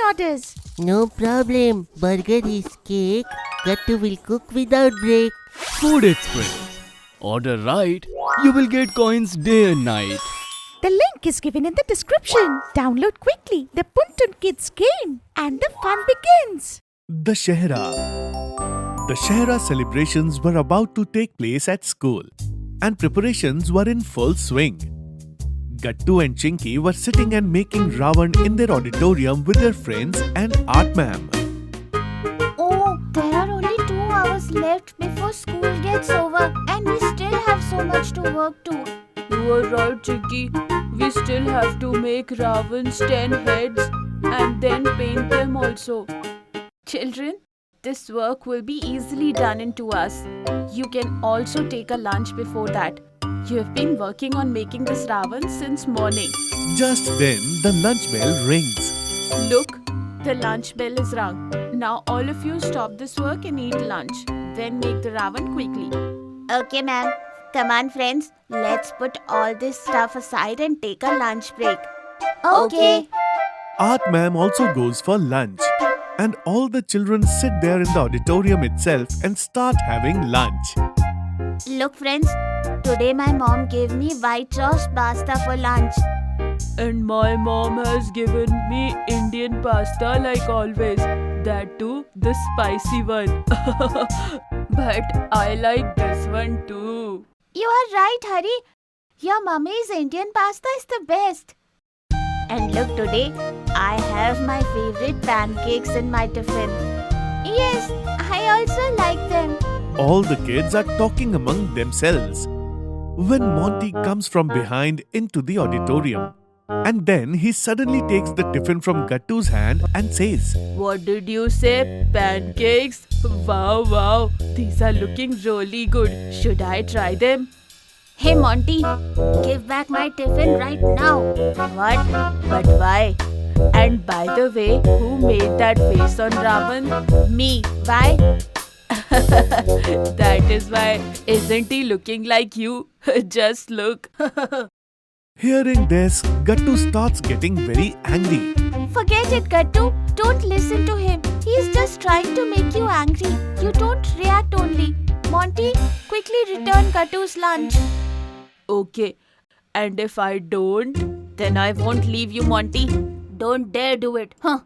orders. No problem. Burger is cake. Gattu will cook without break. Food Express. Order right, you will get coins day and night. The link is given in the description. Download quickly the Puntun Kids game and the fun begins. The Shehra. The Shehra celebrations were about to take place at school, and preparations were in full swing. Gattu and Chinky were sitting and making Ravan in their auditorium with their friends and Art Ma'am. Oh, there are only 2 hours left before school gets over and we still have so much to work to. You are right, Chinky. We still have to make Ravan's 10 heads and then paint them also. Children, this work will be easily done in 2 hours. You can also take a lunch before that. You have been working on making this Ravan since morning. Just then, the lunch bell rings. Look, the lunch bell is rung. Now all of you stop this work and eat lunch. Then make the Ravan quickly. Okay, ma'am. Come on, friends. Let's put all this stuff aside and take a lunch break. Okay. Art Ma'am also goes for lunch, and all the children sit there in the auditorium itself and start having lunch. Look, friends. Today my mom gave me white sauce pasta for lunch. And my mom has given me Indian pasta like always. That too, the spicy one. But I like this one too. You are right, Hari. Your mummy's Indian pasta is the best. And look, today I have my favorite pancakes in my tiffin. Yes, I also like them. All the kids are talking among themselves when Monty comes from behind into the auditorium. And then he suddenly takes the tiffin from Gattu's hand and says, What did you say? Pancakes? Wow. These are looking really good. Should I try them? Hey Monty, give back my tiffin right now. What? But why? And by the way, who made that face on Ravan? Me. Why? That is why. Isn't he looking like you? Just look. Hearing this, Gattu starts getting very angry. Forget it, Gattu. Don't listen to him. He is just trying to make you angry. You don't react only. Monty, quickly return Gattu's lunch. Okay. And if I don't, then I won't leave you, Monty. Don't dare do it. Huh?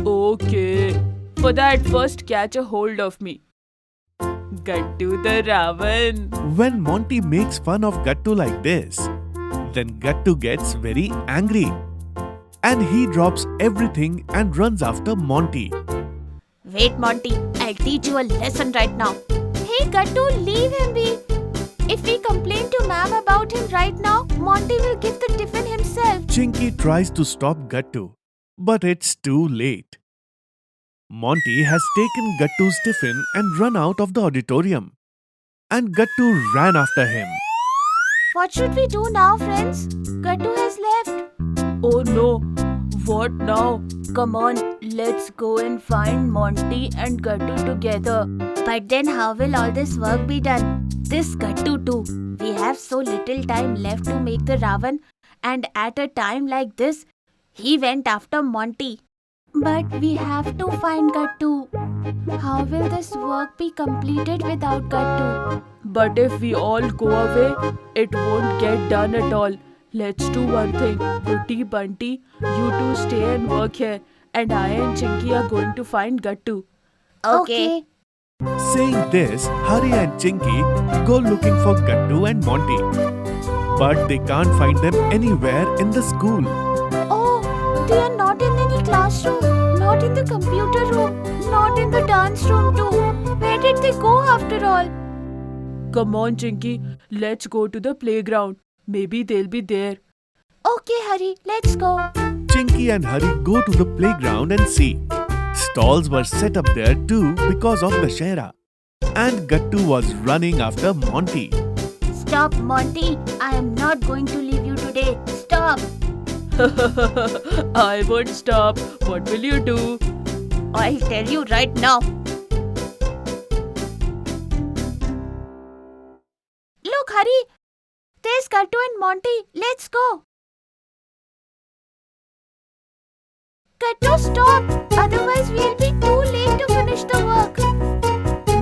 Okay. For that, first catch a hold of me. Gattu the Ravan. When Monty makes fun of Gattu like this, then Gattu gets very angry. And he drops everything and runs after Monty. Wait, Monty. I'll teach you a lesson right now. Hey, Gattu, leave him be. If we complain to ma'am about him right now, Monty will give the tiffin himself. Chinky tries to stop Gattu, but it's too late. Monty has taken Gattu's tiffin and run out of the auditorium. And Gattu ran after him. What should we do now, friends? Gattu has left. Oh no. What now? Come on, let's go and find Monty and Gattu together. But then how will all this work be done? This Gattu too. We have so little time left to make the Ravan, and at a time like this, he went after Monty. But we have to find Gattu. How will this work be completed without Gattu? But if we all go away, it won't get done at all. Let's do one thing. Booty Bunty, you two stay and work here. And I and Chinky are going to find Gattu. Okay. Saying this, Hari and Chinky go looking for Gattu and Monty. But they can't find them anywhere in the school. Oh, they are not in any classroom, not in the computer room, not in the dance room too. Where did they go after all? Come on, Chinky. Let's go to the playground. Maybe they'll be there. Okay, Hari, let's go. Chinky and Hari go to the playground and see. Stalls were set up there too because of the Shehra. And Gattu was running after Monty. Stop, Monty. I am not going to leave you today. Stop. I won't stop. What will you do? I'll tell you right now. Look, Hari. There's Gattu and Monty. Let's go. Gattu, stop! Otherwise, we'll be too late to finish the work.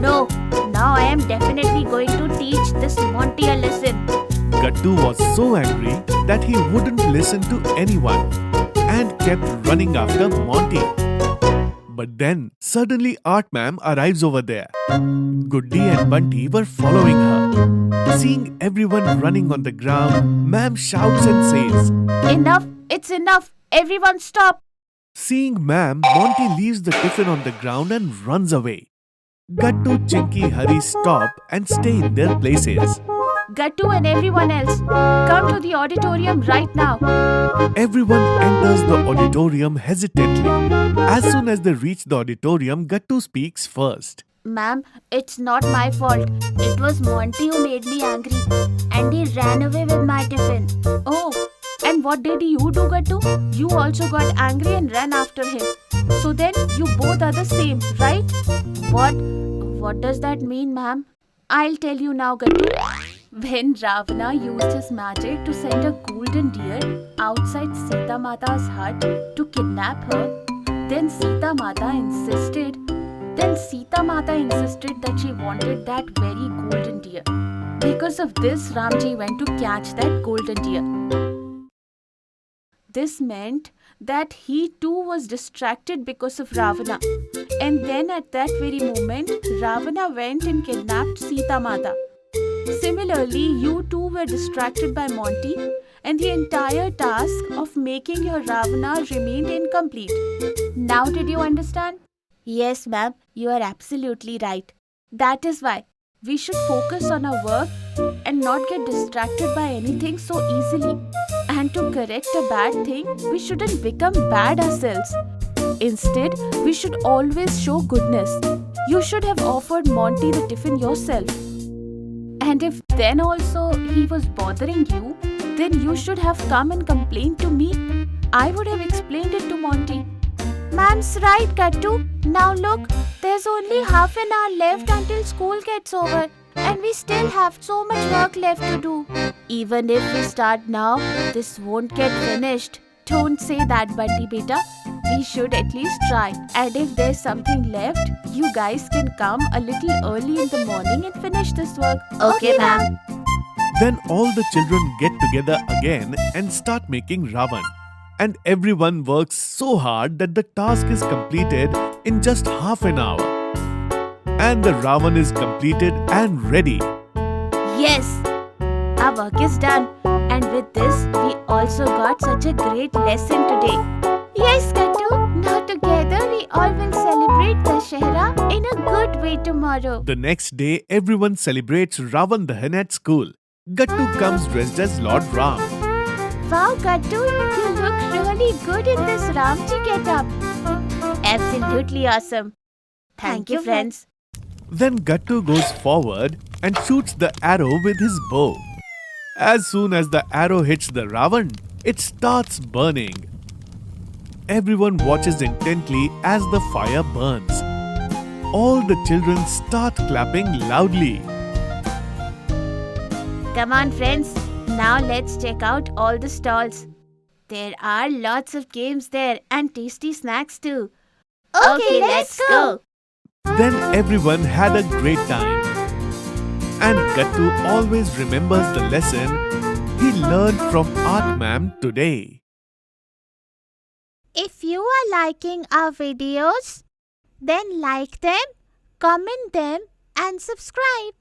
No, now I am definitely going to teach this Monty a lesson. Gattu was so angry that he wouldn't listen to anyone and kept running after Monty. But then suddenly Art Ma'am arrives over there. Goody and Bunty were following her. Seeing everyone running on the ground, Ma'am shouts and says, Enough! It's enough! Everyone stop! Seeing Ma'am, Monty leaves the tiffin on the ground and runs away. Gattu, Chinky, Hari stop and stay in their places. Gattu and everyone else, come to the auditorium right now. Everyone enters the auditorium hesitantly. As soon as they reach the auditorium, Gattu speaks first. Ma'am, it's not my fault. It was Monty who made me angry and he ran away with my tiffin. Oh, and what did you do, Gattu? You also got angry and ran after him. So then you both are the same, right? What does that mean, ma'am? I'll tell you now, Gattu. When Ravana used his magic to send a golden deer outside Sita Mata's hut to kidnap her, then Sita Mata insisted that she wanted that very golden deer. Because of this, Ramji went to catch that golden deer. This meant that he too was distracted because of Ravana. And then at that very moment, Ravana went and kidnapped Sita Mata. Similarly, you two were distracted by Monty, and the entire task of making your Ravana remained incomplete. Now did you understand? Yes, ma'am, you are absolutely right. That is why we should focus on our work and not get distracted by anything so easily. And to correct a bad thing, we shouldn't become bad ourselves. Instead, we should always show goodness. You should have offered Monty the tiffin yourself. And if then also he was bothering you, then you should have come and complained to me. I would have explained it to Monty. Ma'am's right, Gattu. Now look, there's only half an hour left until school gets over. And we still have so much work left to do. Even if we start now, this won't get finished. Don't say that, Bunty Beta. We should at least try. And if there's something left, you guys can come a little early in the morning and finish this work. Okay, ma'am. Then all the children get together again and start making Ravan. And everyone works so hard that the task is completed in just half an hour. And the Ravan is completed and ready. Yes! Our work is done. And with this, we also got such a great lesson today. Yes, Gattu. Now together we all will celebrate Dashera in a good way tomorrow. The next day, everyone celebrates Ravan Dahan at school. Gattu comes dressed as Lord Ram. Wow, Gattu, you look really good in this Ramji getup. Absolutely awesome. Thank you, friends. Then Gattu goes forward and shoots the arrow with his bow. As soon as the arrow hits the Ravan, it starts burning. Everyone watches intently as the fire burns. All the children start clapping loudly. Come on, friends. Now let's check out all the stalls. There are lots of games there and tasty snacks too. Okay, let's go. Then everyone had a great time. And Gattu always remembers the lesson he learned from Art Ma'am today. If you are liking our videos, then like them, comment them and subscribe.